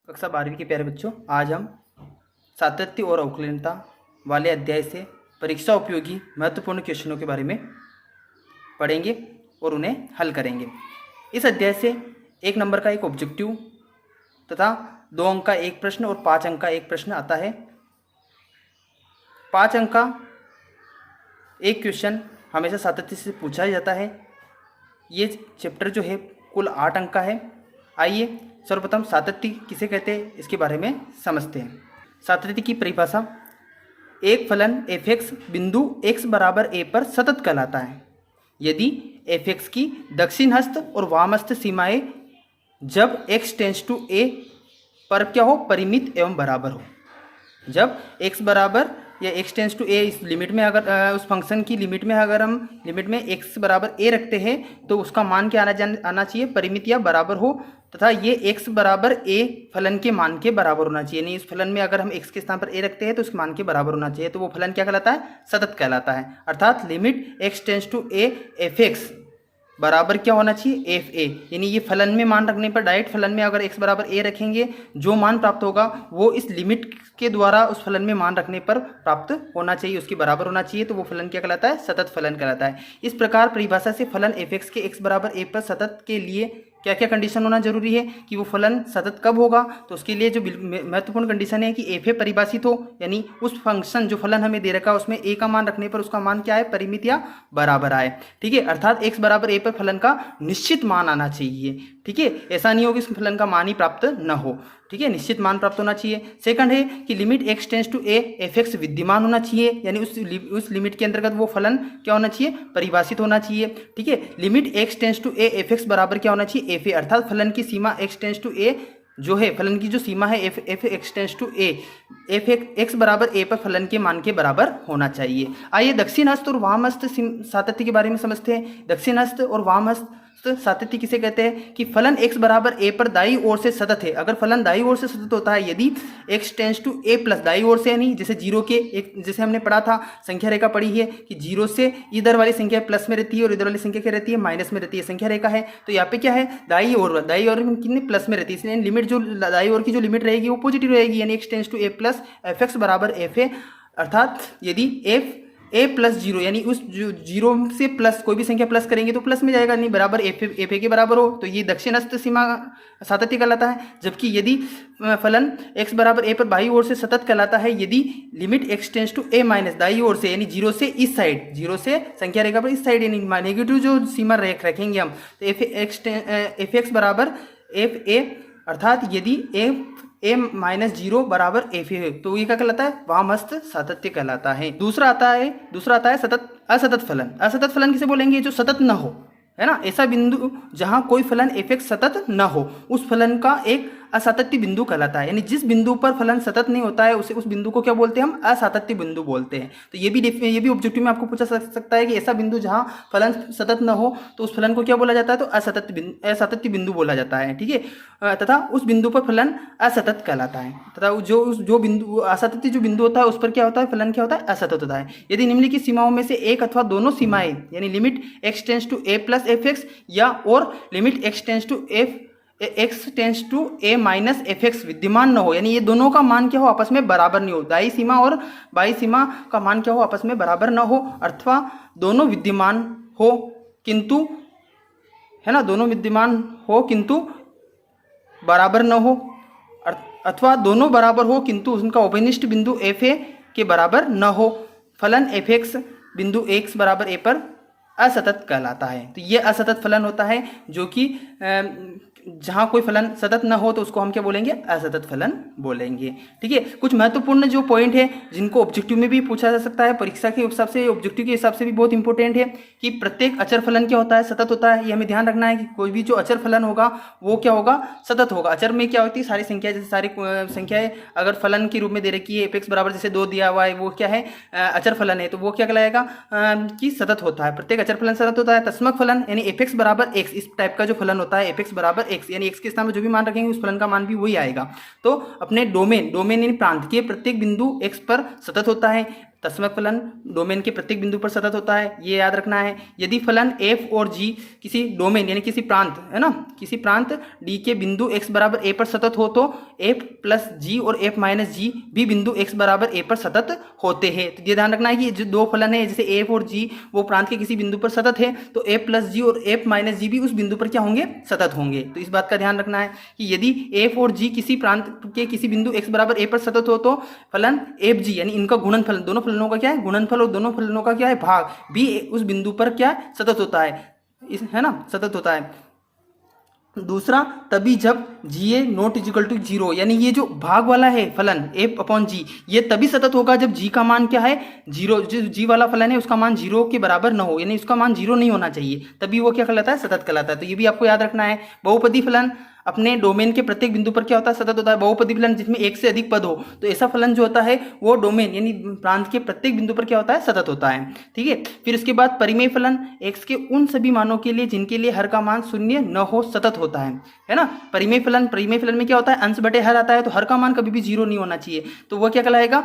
कक्षा 12वीं के प्यारे बच्चों, आज हम सातत्य और अवकलनीयता वाले अध्याय से परीक्षा उपयोगी महत्वपूर्ण क्वेश्चनों के बारे में पढ़ेंगे और उन्हें हल करेंगे। इस अध्याय से 1 नंबर का एक ऑब्जेक्टिव तथा 2 अंक का एक प्रश्न और 5 अंक का एक प्रश्न आता है। 5 अंक का एक क्वेश्चन हमेशा सातत्य से पूछा जाता है। ये चैप्टर जो है कुल 8 अंक का है। आइए सर्वप्रथम सातत्य किसे कहते हैं इसके बारे में समझते हैं। सातत्य की परिभाषा: एक फलन f(x) बिंदु x बराबर a पर सतत कहलाता है यदि f(x) की दक्षिणहस्त और वामहस्त सीमाएं जब x टेंड्स टू a पर क्या हो, परिमित एवं बराबर हो। जब x बराबर या x टेंड्स टू a इस लिमिट में, अगर उस फंक्शन की लिमिट में अगर हम लिमिट में x बराबर a रखते हैं तो उसका मान क्या आना चाहिए, परिमित या बराबर हो, तथा ये x बराबर a फलन के मान के बराबर होना चाहिए। नहीं, इस फलन में अगर हम x के स्थान पर a रखते हैं तो उसके मान के बराबर होना चाहिए, तो वो फलन क्या कहलाता है, सतत कहलाता है। अर्थात limit x tends to a f(x) बराबर क्या होना चाहिए, fa। यानी ये फलन में मान रखने पर, डायरेक्ट फलन में अगर x बराबर a रखेंगे, जो मान प्राप्त होगा वो इस लिमिट के द्वारा उस फलन में मान रखने पर प्राप्त होना चाहिए, उसके बराबर होना चाहिए, तो वो फलन क्या कहलाता है, सतत फलन कहलाता है। इस प्रकार परिभाषा से फलन f(x) के x बराबर a पर सतत के लिए क्या क्या कंडीशन होना जरूरी है कि वो फलन सतत कब होगा, तो उसके लिए जो महत्वपूर्ण कंडीशन है कि fa परिभाषित हो, यानी उस फंक्शन जो फलन हमें दे रखा है उसमें a का मान रखने पर उसका मान क्या है, परिमित या बराबर आए। ठीक है, अर्थात x बराबर a पर फलन का निश्चित मान आना चाहिए। ठीक है, ऐसा नहीं हो कि उस फलन का मान ही प्राप्त न हो। ठीक है, निश्चित मान प्राप्त होना चाहिए। सेकंड है कि limit x tends to a f(x) विद्यमान होना चाहिए, यानी उस लिमिट के अंतर्गत वो फलन क्या होना चाहिए, परिभाषित होना चाहिए। ठीक है, limit x tends to a f(x) बराबर क्या होना चाहिए, fa। अर्थात फलन की सीमा x टेंड्स टू a जो है, फलन की जो सीमा है f(x) tends to a f(x) बराबर a पर फलन के मान के बराबर होना चाहिए। आइए दक्षिणहस्त और वामहस्त सातत्य के बारे में समझते हैं। दक्षिणहस्त और वामहस्त सातत्य किसे कहते हैं कि फलन x बराबर a पर दाई ओर से सतत है। अगर फलन दाई ओर से सतत होता है, यदि x tends to a plus दाई ओर से, यानी जैसे 0 के एक, जैसे हमने पढ़ा था, संख्या रेखा पढ़ी है कि 0 से इधर वाली संख्या प्लस में रहती है और इधर वाली संख्या क्या रहती है, माइनस में रहती है, संख्या रेखा है। तो यहाँ पे क्या है, दाई ओर कितनी प्लस में रहती है, इसलिए लिमिट जो दाई ओर की जो लिमिट रहेगी वो पॉजिटिव रहेगी, यानी x tends to a plus f(x) बराबर fa। अर्थात यदि a प्लस 0, यानी उस जो 0 से प्लस कोई भी संख्या प्लस करेंगे तो प्लस में जाएगा, नहीं बराबर fa के बराबर हो, तो ये दक्षिणहस्त सीमा सातत्य कहलाता है। जबकि यदि फलन x बराबर a पर बाई ओर से सतत कहलाता है यदि limit x tends to a minus दाई ओर से, यानी 0 से इस साइड, 0 से संख्या रेखा पर इस साइड, यानी नेगेटिव जो सीमा रखेंगे हम, तो f(x) बराबर fa। अर्थात यदि a माइनस 0 बराबर fa है तो ये क्या कहलाता है, वामहस्त सातत्य कहलाता है। दूसरा आता है सतत असतत फलन। असतत फलन किसे बोलेंगे, जो सतत न हो, है ना, ऐसा बिंदु जहां कोई फलन f(x) सतत न हो, उस फलन का एक असातत्य बिंदु कहलाता है। यानी जिस बिंदु पर फलन सतत नहीं होता है उस बिंदु को क्या बोलते हैं, हम असातत्य बिंदु बोलते हैं। तो ये भी ऑब्जेक्टिव में आपको पूछा सकता है कि ऐसा बिंदु जहां फलन सतत न हो तो उस फलन को क्या बोला जाता है, तो असातत्य बिंदु बोला जाता है। ठीक है, तथा उस बिंदु पर फलन असतत कहलाता है, तथा जो बिंदु असातत्य जो बिंदु होता है उस पर क्या होता है, फलन क्या होता है, असतत होता है। यदि निम्नलिखित सीमाओं में से एक अथवा दोनों सीमाएं, यानी limit x tends to a plus f(x) या और limit x tends to a minus f(x) विद्यमान न हो, यानी ये दोनों का मान क्या हो, आपस में बराबर नहीं हो, दाई सीमा और बाई सीमा का मान क्या हो, आपस में बराबर न हो, अथवा दोनों विद्यमान हो किंतु, है ना, दोनों विद्यमान हो किंतु बराबर न हो, अथवा दोनों बराबर हो किंतु उनका उभयनिष्ठ बिंदु fa के बराबर न हो, फलन f(x) बिंदु x बराबर a पर असतत कहलाता है। तो ये असतत फलन होता है, जो कि जहाँ कोई फलन सतत न हो तो उसको हम क्या बोलेंगे, असतत फलन बोलेंगे। ठीक है, कुछ महत्वपूर्ण जो पॉइंट है जिनको ऑब्जेक्टिव में भी पूछा जा सकता है, परीक्षा के हिसाब से, ऑब्जेक्टिव के हिसाब से भी बहुत इंपॉर्टेंट है कि प्रत्येक अचर फलन क्या होता है, सतत होता है। ये हमें ध्यान रखना है कि कोई भी जो अचर फलन होगा वो क्या होगा, सतत होगा। अचर में क्या होती है, सारी संख्या, जैसे सारी संख्याएं अगर फलन के रूप में दे रखी है, f(x) बराबर जैसे 2 दिया हुआ है, वो क्या है, अचर फलन है, तो वो क्या कहलाएगा कि सतत होता है। प्रत्येक अचर फलन सतत होता है। तस्मक फलन यानी f(x) बराबर x, इस टाइप का जो फलन होता है f(x) बराबर x, यानी x के स्थान पर जो भी मान रखेंगे उस फलन का मान भी वही आएगा। तो अपने डोमेन यानी प्रांत के प्रत्येक बिंदु x पर सतत होता है। तत्समक फलन डोमेन के प्रत्येक बिंदु पर सतत होता है, ये याद रखना है। यदि फलन f और g किसी डोमेन यानी किसी प्रांत है ना, किसी प्रांत d के बिंदु x बराबर a पर सतत हो तो f प्लस g और f माइनस g भी बिंदु x बराबर a पर सतत होते हैं। तो ये ध्यान रखना है कि जो दो फलन है जैसे f और g वो प्रांत के किसी बिंदु पर सतत है तो f प्लस g और f माइनस g भी उस बिंदु पर क्या होंगे, सतत होंगे। तो इस बात का ध्यान रखना है कि यदि f और g किसी प्रांत के किसी बिंदु x बराबर a पर सतत हो तो फलन f g यानी इनका गुणनफल, दोनों फलनों का क्या है गुणनफल और दोनों फलनों का क्या है भाग भी उस बिंदु पर क्या है सतत होता है, है ना, सतत होता है। दूसरा, तभी जब GA नॉट इजिकल टू 0 यानी ये जो भाग वाला है फलन f अपॉन g ये तभी सतत होगा जब g का मान क्या है 0, जो g वाला फलन है उसका मान 0 के बराबर न हो, यानी उसका मान 0 नहीं होना चाहिए, तभी वो क्या कहलाता है, सतत कहलाता है। तो ये भी आपको याद रखना है। बहुपदी फलन अपने डोमेन के प्रत्येक बिंदु पर क्या होता है, सतत होता है। बहुपदी फलन जिसमें एक से अधिक पद हो तो ऐसा फलन जो होता है वो डोमेन यानी प्रांत के प्रत्येक बिंदु पर क्या होता है, सतत होता है। ठीक है, फिर उसके बाद परिमेय फलन x के उन सभी मानों के लिए जिनके लिए हर का मान शून्य न हो सतत होता है ना। परिमेय फलन में क्या होता है, अंश बटे हर आता है तो हर का मान कभी भी 0 नहीं होना चाहिए, तो वह क्या कहलाएगा,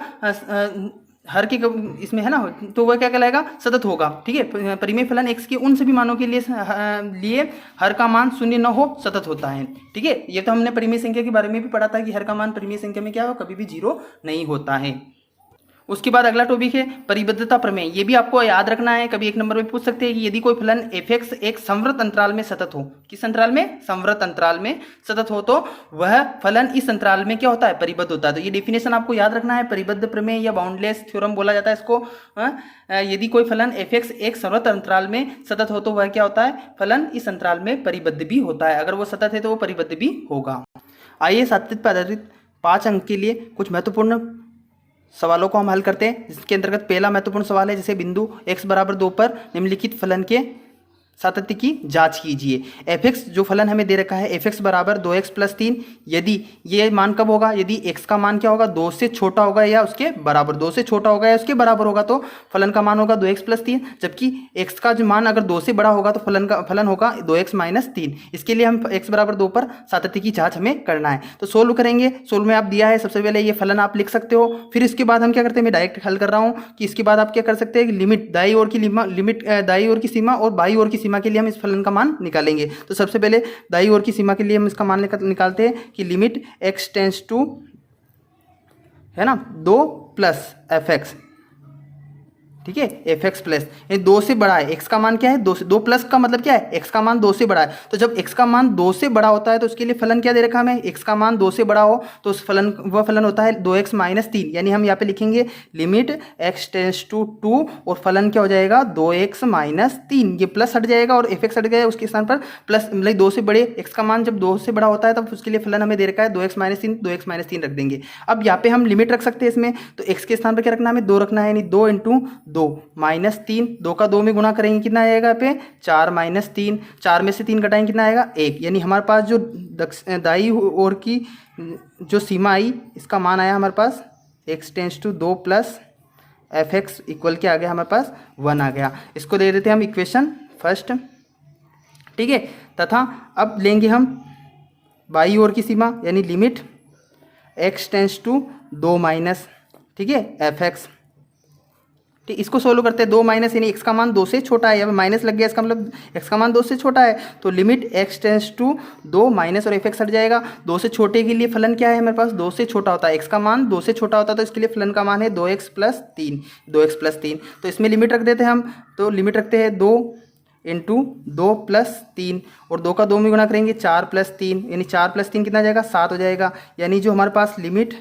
हर के इसमें है ना, तो वह क्या कहलाएगा, सतत होगा। ठीक है, परिमेय फलन x के उन सभी मानों के लिए हर का मान शून्य न हो सतत होता है। ठीक है, ये तो हमने परिमेय संख्या के बारे में भी पढ़ा था कि हर का मान परिमेय संख्या में क्या हो, कभी भी 0 नहीं होता है। उसके बाद अगला टॉपिक है परिबद्धता प्रमेय। ये भी आपको याद रखना है, कभी एक नंबर में पूछ सकते हैं कि यदि कोई फलन f(x) एक संवृत अंतराल में सतत हो, किस अंतराल में, संवृत अंतराल में सतत हो तो वह फलन इस अंतराल में क्या होता है, परिबद्ध होता है। तो ये डेफिनेशन आपको याद रखना है, परिबद्ध प्रमेय या बाउंडलेस थ्योरम बोला जाता है इसको। यदि कोई फलन f(x) एक संवृत अंतराल में सतत हो तो वह क्या होता है, फलन इस अंतराल में परिबद्ध भी होता है। अगर वो सतत है तो वो परिबद्ध भी होगा। आइए सातत्य पर आधारित 5 अंक के लिए कुछ महत्वपूर्ण सवालों को हम हल करते हैं, जिसके अंतर्गत पहला महत्वपूर्ण सवाल है जैसे बिंदु x बराबर 2 पर निम्नलिखित फलन के सातत्य की जांच कीजिए। f(x) जो फलन हमें दे रखा है f(x) बराबर 2x प्लस 3, यदि ये मान कब होगा, यदि x का मान क्या होगा, 2 से छोटा होगा या उसके बराबर, 2 से छोटा होगा या उसके बराबर होगा तो फलन का मान होगा 2x प्लस 3, जबकि x का जो मान अगर 2 से बड़ा होगा तो फलन होगा 2x माइनस 3। इसके लिए हम x बराबर 2 पर सातत्य की जाँच हमें करना है। तो सोल्व करेंगे, सोल्व में आप दिया है, सबसे पहले ये फलन आप लिख सकते हो। फिर इसके बाद हम क्या करते हैं, मैं डायरेक्ट हल कर रहा हूँ कि इसके बाद आप क्या कर सकते हैं, लिमिट दाई ओर की सीमा और बाई ओर की सीमा के लिए हम इस फलन का मान निकालेंगे। तो सबसे पहले दाई ओर की सीमा के लिए हम इसका मान निकालते हैं कि लिमिट x टेंस टू है ना 2 प्लस f(x), ठीक है, f(x) प्लस 2 से बड़ा है, x का मान क्या है 2 से, 2 प्लस का मतलब क्या है, x का मान 2 से बड़ा है। तो जब x का मान 2 से बड़ा होता है तो उसके लिए फलन क्या दे रखा है हमें, x का मान 2 से बड़ा हो तो उस वह फलन होता है 2x माइनस 3, यानी हम यहाँ पे लिखेंगे लिमिट x टेंस टू 2 और फलन क्या हो जाएगा 2x माइनस 3, ये प्लस हट जाएगा और f(x) हट गया, उसके स्थान पर प्लस, मतलब 2 से बड़े x का मान जब 2 से बड़ा होता है तब उसके लिए फलन हमें दे रखा है 2x माइनस 3, 2x माइनस 3 रख देंगे। अब यहाँ पे हम लिमिट रख सकते हैं इसमें, तो x के स्थान पर क्या रखना है, हमें 2 रखना है, यानी 2 इंटू 2 माइनस 3, 2 का 2 में गुना करेंगे कितना आएगा यहाँ पे 4 माइनस 3, 4 में से 3 घटाएंगे कितना आएगा 1, यानी हमारे पास जो दाई ओर की जो सीमा आई इसका मान आया हमारे पास x tends to 2 plus f(x) equal क्या आ गया हमारे पास 1 आ गया। इसको दे देते हैं हम इक्वेशन फर्स्ट। ठीक है, तथा अब लेंगे हम बाई ओर की सीमा यानी limit x tends to 2 minus, ठीक है, f(x), ठीक, इसको सोल्व करते हैं। 2 माइनस यानी x का मान 2 से छोटा है, यहाँ माइनस लग गया, इसका मतलब x का मान 2 से छोटा है, तो limit x tends to 2 minus और f(x) हट जाएगा। 2 से छोटे के लिए फलन क्या है हमारे पास, 2 से छोटा होता है, x का मान 2 से छोटा होता है तो इसके लिए फलन का मान है 2x प्लस 3, 2x प्लस 3। तो इसमें लिमिट रख देते हैं हम, तो लिमिट रखते हैं 2 इंटू 2 प्लस 3 और 2 का 2 में गुना करेंगे 4 प्लस 3, यानी 4 प्लस 3 कितना जाएगा 7 हो जाएगा। यानी जो हमारे पास limit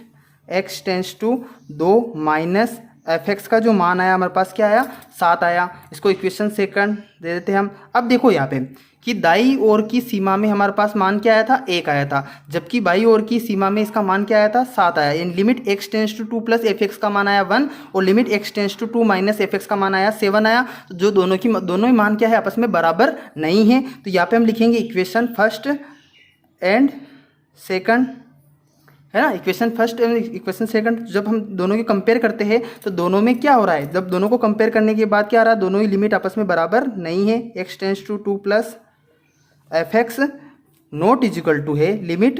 x tends to 2 minus f(x) का जो मान आया हमारे पास क्या आया 7 आया। इसको इक्वेशन सेकंड दे देते हैं हम। अब देखो यहाँ पे कि दाई ओर की सीमा में हमारे पास मान क्या आया था 1 आया था, जबकि बाई ओर की सीमा में इसका मान क्या आया था 7 आया। इन limit x tends to 2 plus f(x) का मान आया 1 और limit x tends to 2 minus f(x) का मान आया 7 आया। तो जो दोनों ही मान क्या है आपस में बराबर नहीं है, तो यहाँ पे हम लिखेंगे इक्वेशन फर्स्ट एंड सेकंड, है ना, equation first and equation second. जब हम दोनों की कंपेयर करते हैं तो दोनों में क्या हो रहा है, जब दोनों को कंपेयर करने के बाद क्या आ रहा है, दोनों ही लिमिट आपस में बराबर नहीं है। x tends to 2 plus f(x) not equal to है limit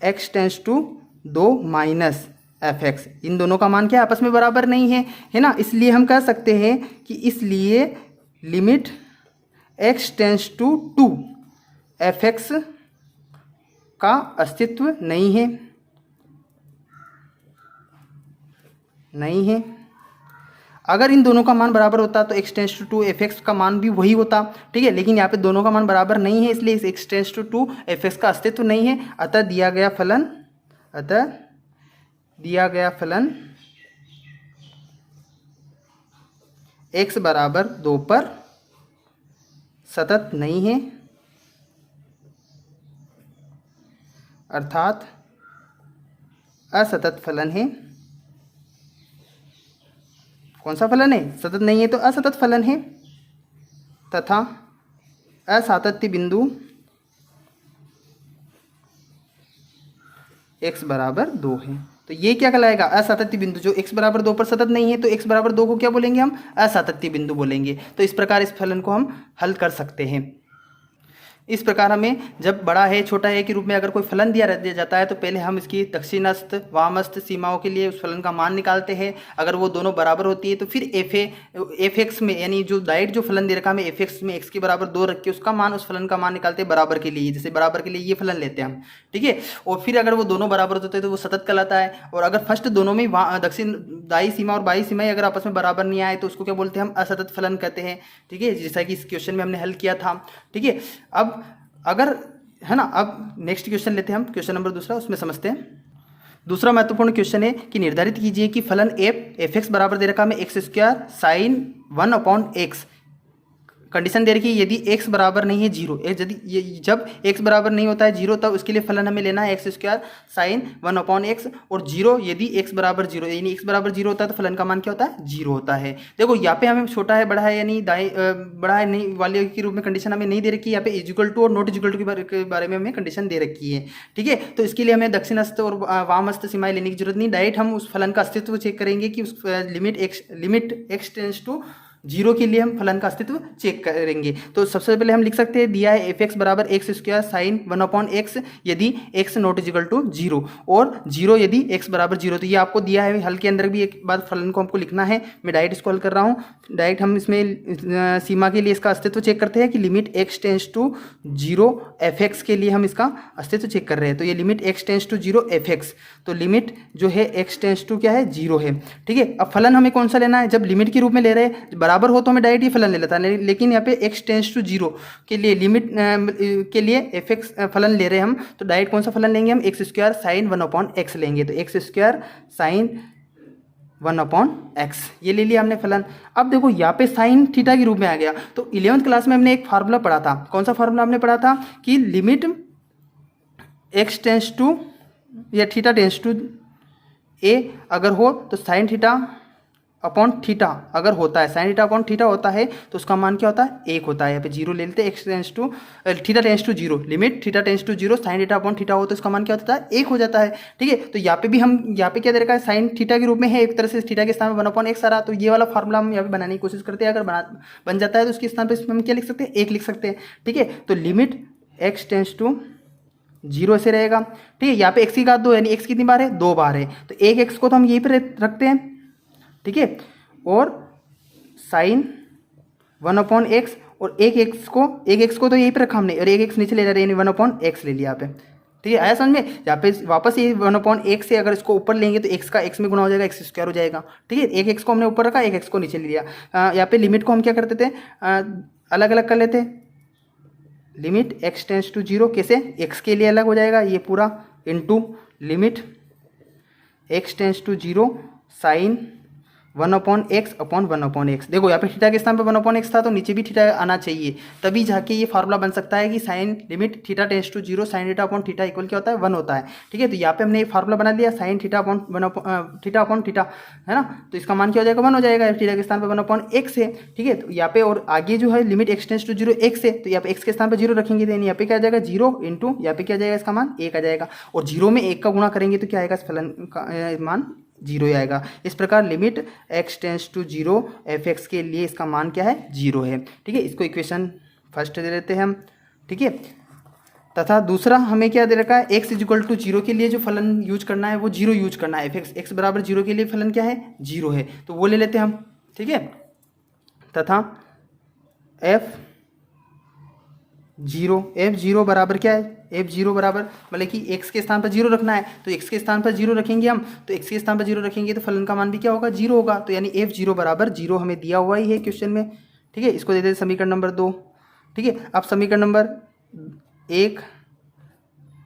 x tends to 2 minus F X, इन दोनों का मान क्या आपस में बराबर नहीं है ना, इसलिए हम कह सकते हैं कि इसलिए limit x tends to 2 f x का अस्तित्व नहीं है। अगर इन दोनों का मान बराबर होता तो x tends to 2 f x का मान भी वही होता, ठीक है, लेकिन यहाँ पे दोनों का मान बराबर नहीं है, इसलिए इस x tends to 2 f x का अस्तित्व नहीं है। अतः दिया गया फलन x बराबर 2 पर सतत नहीं है, अर्थात असतत फलन है। कौन सा फलन है? सतत नहीं है तो असतत फलन है, तथा असातत्य बिंदु x बराबर 2 है। तो ये क्या कहलाएगा? असातत्य बिंदु। जो x बराबर 2 पर सतत नहीं है तो x बराबर 2 को क्या बोलेंगे हम? असातत्य बिंदु बोलेंगे। तो इस प्रकार इस फलन को हम हल कर सकते हैं। इस प्रकार हमें जब बड़ा है छोटा है के रूप में अगर कोई फलन दिया जाता है तो पहले हम इसकी दक्षिणास्थ वामस्थ सीमाओं के लिए उस फलन का मान निकालते हैं। अगर वो दोनों बराबर होती है तो फिर एफ एक्स में, यानी जो डायरेक्ट जो फलन दे रखा है हमें एफ एक्स में एक्स के बराबर 2 रख के उसका मान, उस फलन का मान निकालते हैं बराबर के लिए। जैसे बराबर के लिए ये फलन लेते हैं हम, ठीक है। और फिर अगर वो दोनों बराबर होते हैं तो वो सतत कहलाता है। और अगर फर्स्ट दोनों में दक्षिण दाई सीमा और बाई सीमाएं अगर आपस में बराबर नहीं आए तो उसको क्या बोलते हैं? हम असतत फलन कहते हैं, ठीक है, जैसा कि इस क्वेश्चन में हमने हल किया था, ठीक है। अब अगर है ना, अब नेक्स्ट क्वेश्चन लेते हैं हम, क्वेश्चन नंबर दूसरा, उसमें समझते हैं। दूसरा महत्वपूर्ण क्वेश्चन है कि निर्धारित कीजिए कि फलन एफ एक्स बराबर दे रखा है X square sine 1/x। Condition दे रखी है यदि x बराबर नहीं है 0, जब x बराबर नहीं होता है 0 तब उसके लिए फलन हमें लेना है एक्स स्क्वायर साइन 1/x। और 0 यदि x बराबर 0, यानी x बराबर 0 होता है तो फलन का मान क्या होता है? 0 होता है। देखो यहाँ पे हमें छोटा है बड़ा है यानी बड़ा है नहीं वाले के रूप में कंडीशन हमें नहीं दे रखी है। यहाँ पे इक्वल टू और नॉट इक्वल टू के बारे में हमें कंडीशन दे रखी है, ठीक है। तो इसके लिए हमें दक्षिणस्थ और वामस्थ सीमाएं लेने की जरूरत नहीं, डायरेक्ट हम उस फलन का अस्तित्व चेक करेंगे कि उस लिमिट एक्स टेंस टू 0 के लिए हम फलन का अस्तित्व चेक करेंगे। तो सबसे पहले हम लिख सकते हैं दिया है एफ एक्स बराबर एक्स स्क्वायर साइन 1/x यदि x नॉट इक्वल टू 0 और 0 यदि x बराबर 0। तो ये आपको दिया है, हल के अंदर भी एक बार फलन को हमको लिखना है। मैं डायरेक्ट इसको हल कर रहा हूँ। डायरेक्ट हम इसमें सीमा के लिए इसका अस्तित्व चेक करते हैं कि limit x tends to 0 f x के लिए हम इसका अस्तित्व चेक कर रहे हैं। तो ये limit x tends to 0 f x, तो लिमिट जो है x टेंस टू क्या है? 0 है, ठीक है। अब फलन हमें कौन सा लेना है? जब लिमिट के रूप में ले रहे हैं बराबर हो तो हमें डायरेक्ट ही फलन ले लेता है, लेकिन यहाँ पे x टेंस टू 0 के लिए लिमिट के लिए एफ एक्स फलन ले रहे हैं हम, तो डायरेक्ट कौन सा फलन लेंगे हम? एक्स स्क्वायर साइन 1/x लेंगे। तो एक्स स्क्वायर साइन 1/x ये ले लिया हमने फलन। अब देखो यहाँ पे साइन थीटा के रूप में आ गया। तो 11th क्लास में हमने एक फार्मूला पढ़ा था। कौन सा फार्मूला हमने पढ़ा था? कि लिमिट एक्स टेंस टू या थीटा टेंस टू a अगर हो तो साइन थीटा अपॉन थीटा अगर होता है, साइन थीटा अपॉन थीटा होता है तो उसका मान क्या होता है? 1 होता है। यहाँ पे 0 ले लेते हैं, x tends to theta tends to 0, limit theta tends to 0 sine theta upon theta हो तो इसका मान क्या होता है? 1 हो जाता है, ठीक है। तो यहाँ पे भी हम यहाँ पे क्या दे रखा है? साइन थीटा के रूप में है, एक तरह से थीटा के स्थान पर 1/x आ रहा। तो ये वाला फार्मूला हम यहाँ पे बनाने की कोशिश करते हैं। अगर बन जाता है तो उसके स्थान पर हम क्या लिख सकते हैं? 1 लिख सकते हैं, ठीक है। तो लिमिट एक्स टेंस टू 0 से रहेगा, ठीक है। यहाँ पे x की घात 2 यानी x कितनी बार है? 2 बार है। तो एक x को तो हम यहीं पर रखते हैं, ठीक है। और साइन 1/x और एक एक्स को तो यहीं पर रखा हमने, और एक एक्स नीचे ले जा रहे हैं, 1/x ले लिया यहाँ पे, ठीक है। आया समझ में? यहाँ पे वापस ये 1/x से अगर इसको ऊपर लेंगे तो x का x में गुना हो जाएगा, एक्स स्क्वायर हो जाएगा, ठीक है। एक एक्स को हमने ऊपर रखा, एक एक्स को नीचे ले लिया। यहाँ पे लिमिट को हम क्या करते थे? अलग अलग कर लेते। लिमिट एक्स टेंस टू 0 कैसे? x के लिए अलग हो जाएगा ये पूरा, into limit x tends to 0 sine 1/x upon 1/x। देखो यहाँ पे थीटा के स्थान पे 1/x था तो नीचे भी थीटा आना चाहिए, तभी जाके ये फार्मूला बन सकता है कि sine limit theta tends to 0 sine theta upon theta equal क्या होता है? 1 होता है, ठीक है। तो यहाँ पे हमने ये फार्मूला बना लिया, साइन थीटा अपॉन थीटा है ना, तो इसका मान क्या हो जाएगा? 1 हो जाएगा। थीटा के स्थान पर 1/x है, ठीक है। तो यहाँ पे और आगे जो है limit x tends to 0 x है, तो यहाँ पे x के स्थान पर 0 रखेंगे, तो यहाँ पे क्या आ जाएगा? 0 इंटू यहाँ पे क्या आ जाएगा? इसका मान 1 आ जाएगा। और 0 में 1 का गुणा करेंगे तो क्या आएगा? इस फलन का मान 0 ही आएगा। इस प्रकार limit x tends to 0 f x के लिए इसका मान क्या है? 0 है, ठीक है। इसको इक्वेशन फर्स्ट दे देते हैं हम, ठीक है। तथा दूसरा हमें क्या दे रखा है, x इजिकल टू जीरो के लिए जो फलन यूज करना है वो जीरो यूज करना है। x बराबर जीरो के लिए फलन क्या है, जीरो है, तो वो ले लेते हैं हम, ठीक है। तथा f जीरो बराबर क्या है, f जीरो बराबर मतलब कि x के स्थान पर जीरो रखना है, तो x के स्थान पर जीरो रखेंगे हम, तो x के स्थान पर जीरो रखेंगे तो फलन का मान भी क्या होगा, जीरो होगा। तो यानी f जीरो बराबर जीरो हमें दिया हुआ ही है क्वेश्चन में, ठीक है। इसको दे देते समीकरण नंबर 2, ठीक है। अब समीकरण नंबर 1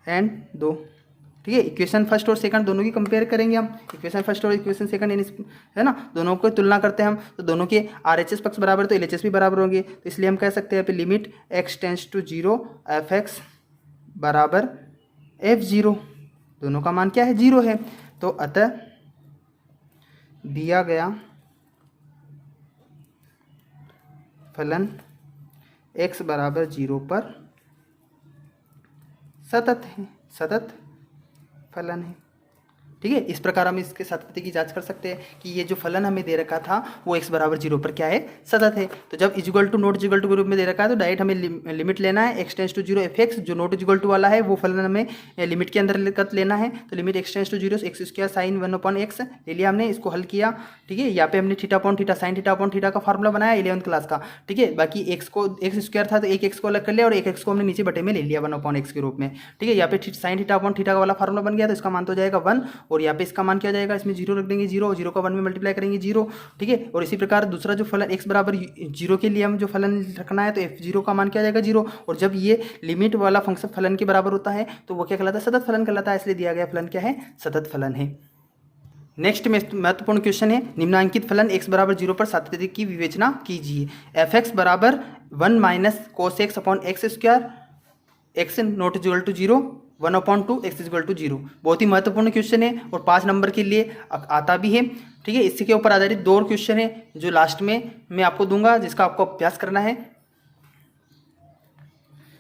एंड 2, ठीक है। इक्वेशन फर्स्ट और सेकंड दोनों की कंपेयर करेंगे हम, इक्वेशन फर्स्ट और इक्वेशन सेकंड है ना, दोनों को तुलना करते हैं हम, तो दोनों के RHS पक्ष बराबर तो LHS भी बराबर होंगे, तो इसलिए हम कह सकते हैं limit x tends to zero f(x) बराबर f(0), दोनों का मान क्या है, जीरो है। तो अतः दिया गया फलन x बराबर जीरो पर सतत फलन है, ठीक है। इस प्रकार हम इसके सातत्य की जांच कर सकते हैं कि ये जो फलन हमें दे रखा था वो x बराबर जीरो पर क्या है, सतत है। तो जब equal to not equal to के रूप में दे रखा है तो डायरेक्ट हमें लिमिट लेना है x tends to zero f(x), जो नॉट इजिकल टू वाला है वो फलन हमें लिमिट के अंदर लेना है। तो limit x tends to zero x square sine 1/x ले लिया हमने, इसको हल किया, ठीक है। यहाँ पे हमने theta upon theta sine theta upon theta का फॉर्मूला बनाया 11th क्लास का, ठीक है। बाकी x स्क्वायर था तो एक x को अलग कर लिया और एक x को हमने नीचे बटे में ले लिया 1/x के रूप में, ठीक है। यहाँ पे साइन थीटा अपॉन थीटा वाला फॉर्मूला बन गया, तो इसका मान तो जाएगा 1, और यहाँ पे इसका मान क्या जाएगा, इसमें जीरो रख देंगे, जीरो का 1 में मल्टीप्लाई करेंगे जीरो, ठीक है। और इसी प्रकार दूसरा जो फलन x बराबर जीरो के लिए हम जो फलन रखना है तो f(0) का मान क्या जाएगा, जीरो। और जब ये लिमिट वाला फंक्शन फलन के बराबर होता है तो वो क्या कहलाता है, सतत फलन कहलाता है, इसलिए दिया गया फलन क्या है, सतत फलन है। नेक्स्ट महत्वपूर्ण क्वेश्चन है, निम्नांकित फलन x बराबर जीरो पर सातत्य की विवेचना कीजिए। f(x) बराबर 1 minus cos x upon x square, x not equal to zero, 1/2 x equal to zero. बहुत ही महत्वपूर्ण क्वेश्चन है और 5 नंबर के लिए आता भी है, ठीक है। इसी के ऊपर आधारित 2 और क्वेश्चन है जो लास्ट में मैं आपको दूंगा, जिसका आपको अभ्यास करना है।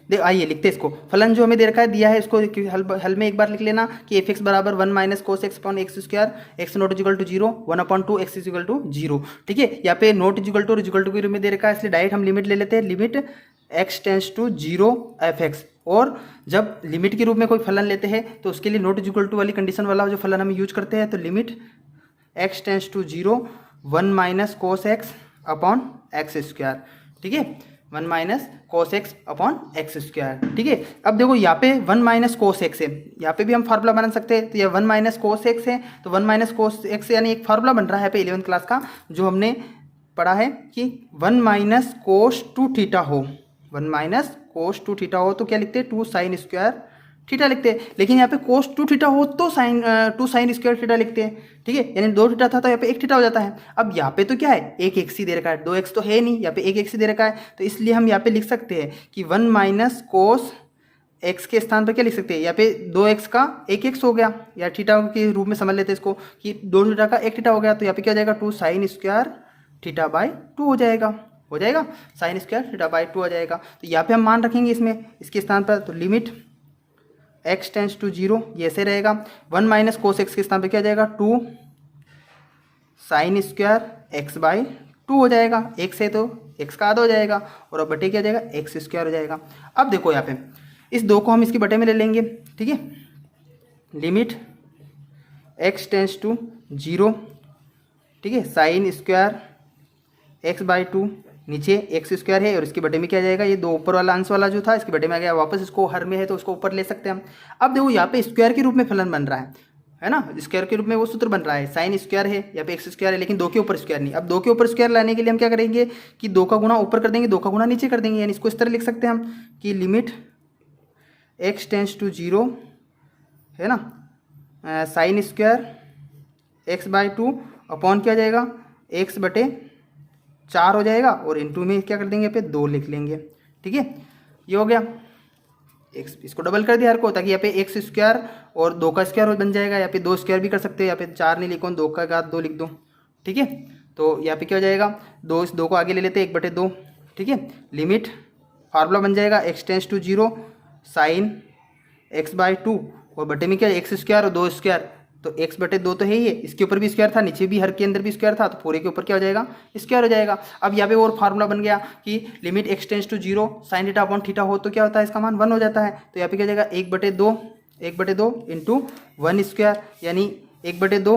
आइए लिखते हैं इसको, फलन जो हमें दे रखा है दिया है इसको हल में एक बार लिख लेना कि f(x) बराबर 1 minus cos x upon x square, x not equal to zero, 1/2 x equal to zero, ठीक है। यहाँ पे नॉट इक्वल टू और इक्वल टू के रूप में दे रखा है, इसलिए डायरेक्ट हम लिमिट ले लेते हैं, limit x tends to zero f(x), और जब लिमिट के रूप में कोई फलन लेते हैं तो उसके लिए नॉट इक्वल टू वाली कंडीशन वाला जो फलन हम यूज करते हैं, तो limit x tends to zero 1 minus cos x upon x square, ठीक है, 1 minus cos x upon x square, ठीक है। अब देखो यहाँ पे 1 माइनस cos x है, यहाँ पे भी हम फार्मूला बना सकते हैं, तो यह 1 माइनस cos x है, तो 1 माइनस cos x यानी एक फार्मूला बन रहा है पे 11th क्लास का, जो हमने पढ़ा है कि 1 माइनस cos 2 थीटा हो, 1 माइनस cos 2 थीटा हो तो क्या लिखते हैं, 2 साइन स्क्वायर थीटा लिखते हैं। लेकिन यहाँ पे cos 2 थीटा हो तो 2 साइन स्क्वायर थीटा लिखते हैं, ठीक है। यानी 2 थीटा था तो यहाँ पे 1 थीटा हो जाता है। अब यहाँ पे तो क्या है, एक x ही दे रखा है, 2x तो है नहीं, यहाँ पे एक x ही दे रखा है, तो इसलिए हम यहाँ पे लिख सकते हैं कि 1 माइनस cos x के स्थान पर क्या लिख सकते हैं, यहाँ पे 2x का 1x हो गया, या थीटा के रूप में समझ लेते हैं इसको कि 2 थीटा का 1 थीटा हो गया, तो यहाँ पे क्या हो जाएगा, 2 साइन स्क्वायर थीटा बाई 2 हो जाएगा, साइन स्क्वायर थीटा बाई 2 हो जाएगा। तो यहाँ पे हम मान रखेंगे इसमें इसके स्थान पर, तो limit x tends to zero ये ऐसे रहेगा, 1 माइनस cos x के स्थान पर क्या हो जाएगा, 2 साइन स्क्वायर x बाई 2 हो जाएगा, x है तो x का आधा हो जाएगा, और अब बटे क्या हो जाएगा, एक्स स्क्वायर हो जाएगा। अब देखो यहाँ पे इस 2 को हम इसके बटे में ले लेंगे, ठीक है, limit x tends to zero, ठीक है, साइन स्क्वायर x बाई 2, नीचे एक्स स्क्वायर है और इसके बटे में क्या जाएगा, ये 2 ऊपर वाला अंश वाला जो था इसके बटे में आ गया, वापस इसको हर में है तो उसको ऊपर ले सकते हैं हम। अब देखो यहाँ पे स्क्वायर के रूप में फलन बन रहा है ना, स्क्वायर के रूप में वो सूत्र बन रहा है, साइन स्क्वायर है, यहाँ पे एक्स स्क्वायर है, लेकिन 2 के ऊपर स्क्वायर नहीं। अब 2 के ऊपर स्क्वायर लाने के लिए हम क्या करेंगे कि 2 का गुणा ऊपर कर देंगे, 2 का गुणा नीचे कर देंगे, यानी इसको इस तरह लिख सकते हैं हम कि limit x tends to zero है ना, sine square x by 2 upon क्या जाएगा, x बटे 4 हो जाएगा, और इनटू में क्या कर देंगे, यहाँ पे 2 लिख लेंगे, ठीक है। ये हो गया, इसको डबल कर दिया हर को, ताकि यहाँ पे एक्स स्क्वायर और 2 का स्क्वायर बन जाएगा, यहाँ पे 2 स्क्वायर भी कर सकते हैं, यहाँ पे 4 नहीं लिखो, 2 का घात 2 लिख दो, ठीक है। तो यहाँ पे क्या हो जाएगा, 2 इस 2 को आगे ले लेते हैं, 1/2, ठीक है। लिमिट फार्मूला बन जाएगा x tends to zero sine x by 2, और बटे में क्या एक्स स्क्वायर और 2 स्क्वायर, तो x बटे 2 तो है ही है, इसके ऊपर भी स्क्वायर था, नीचे भी हर के अंदर भी स्क्वायर था, तो पूरे के ऊपर क्या हो जाएगा, स्क्वायर हो जाएगा। अब यहाँ पे और फार्मूला बन गया कि limit x tends to 0 sine theta upon theta हो तो क्या होता है, इसका मान 1 हो जाता है। तो यहाँ पे क्या हो जाएगा, 1/2 इंटू 1 स्क्वायर, यानी 1/2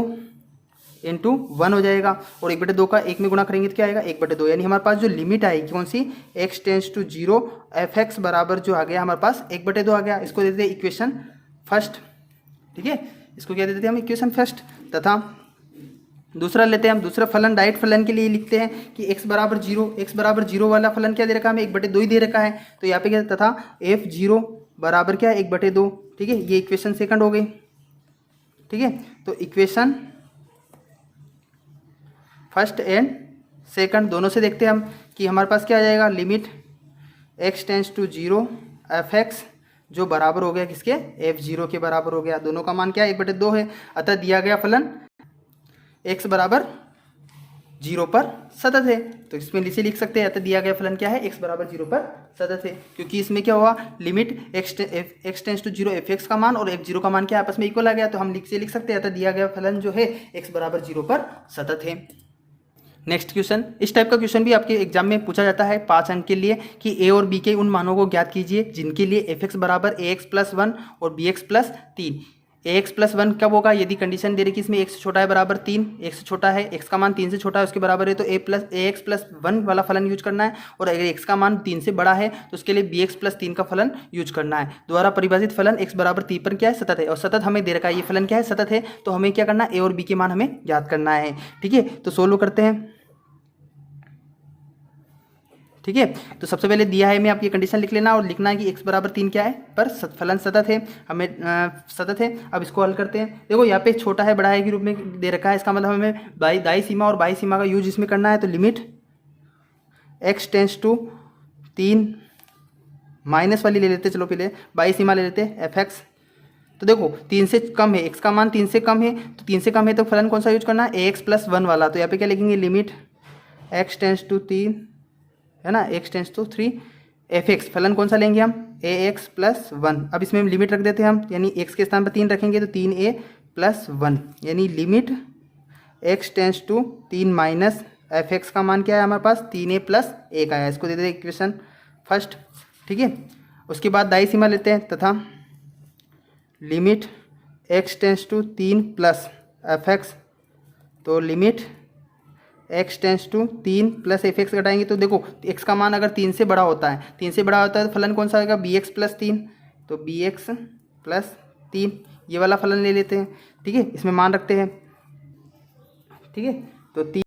इंटू 1 हो जाएगा। और 1/2 का 1 में गुणा करेंगे तो क्या आएगा, 1/2, यानी हमारे पास जो लिमिट आएगी कौन सी, x टेंस टू 0 f(x) बराबर जो आ गया हमारे पास 1/2 आ गया। इसको देते हैं इक्वेशन फर्स्ट, ठीक है, इसको क्या देते हैं हम, इक्वेशन फर्स्ट। तथा दूसरा लेते हैं हम, दूसरा फलन डायरेक्ट फलन के लिए लिखते हैं कि x बराबर 0 वाला फलन क्या दे रखा है हमें, 1/2 ही दे रखा है। तो यहाँ पे क्या, तथा f0 बराबर क्या है, 1/2, ठीक है, ये इक्वेशन सेकंड हो गई, ठीक है। तो इक्वेशन फर्स्ट एंड सेकंड दोनों से देखते हैं हम कि हमारे पास क्या आ जाएगा, limit x tends to 0 f(x) जो बराबर हो गया किसके, f0 के बराबर हो गया। दोनों का मान क्या है, 1/2 है। अतः दिया गया फलन x बराबर 0 पर सतत है। तो इसमें इसे लिख सकते हैं, अतः दिया गया फलन क्या है, x बराबर 0 पर सतत है, क्योंकि इसमें क्या हुआ, limit x tends to 0 f(x) का मान और f0 का मान क्या आपस में इक्वल आ गया। तो हम लिख सकते हैं, अतः दिया गया फलन जो है x बराबर 0 पर सतत है। नेक्स्ट क्वेश्चन, इस टाइप का क्वेश्चन भी आपके एग्जाम में पूछा जाता है 5 अंक के लिए कि a और b के उन मानों को ज्ञात कीजिए जिनके लिए f(x) बराबर ax+1 और bx+3। ax+1 कब होगा, यदि कंडीशन दे रही कि इसमें x से छोटा है बराबर 3, x से छोटा है, x का मान 3 से छोटा है उसके बराबर है, तो ax+1 वाला फलन यूज करना है। और अगर x का मान 3 से बड़ा है तो उसके लिए bx+3 का फलन यूज करना है। द्वारा परिभाषित फलन x बराबर 3 पर क्या है, सतत है। और सतत हमें दे रखा है, ये फलन क्या है, सतत है। तो हमें क्या करना है, a और b के मान हमें ज्ञात करना है, ठीक है। तो सोल्व करते हैं, ठीक है। तो सबसे पहले दिया है, मैं आप ये कंडीशन लिख लेना और लिखना है कि x बराबर 3 क्या है, पर फलन सतत है, हमें सतत है। अब इसको हल करते हैं। देखो यहाँ पे छोटा है बड़ा है के रूप में दे रखा है, इसका मतलब हमें दाई सीमा और बाई सीमा का यूज इसमें करना है। तो limit x tends to 3 minus वाली ले लेते, चलो पहले बाई सीमा ले लेते f(x). तो देखो 3 से कम है, x का मान 3 से कम है, तो 3 से कम है तो फलन कौन सा यूज करना है, ax+1 वाला। तो यहाँ पे क्या लिखेंगे, लिमिट x टेंस टू 3 है ना, x टेंस टू 3 f(x), फलन कौन सा लेंगे हम, ax+1। अब इसमें हम लिमिट रख देते हैं हम, यानी x के स्थान पर 3 रखेंगे तो 3a+1, यानी limit x tends to 3 minus f(x) का मान क्या है हमारे पास, 3a+1 आया। इसको दे देते इक्वेशन फर्स्ट, ठीक है। उसके बाद दाई सीमा लेते हैं, तथा limit x tends to 3 plus f(x), तो limit x tends to 3 plus f(x) घटाएंगे तो देखो x का मान अगर 3 से बड़ा होता है, 3 से बड़ा होता है तो फलन कौन सा आएगा, bx+3। तो bx+3 ये वाला फलन ले लेते हैं, ठीक है, इसमें मान रखते हैं, ठीक है। तो 3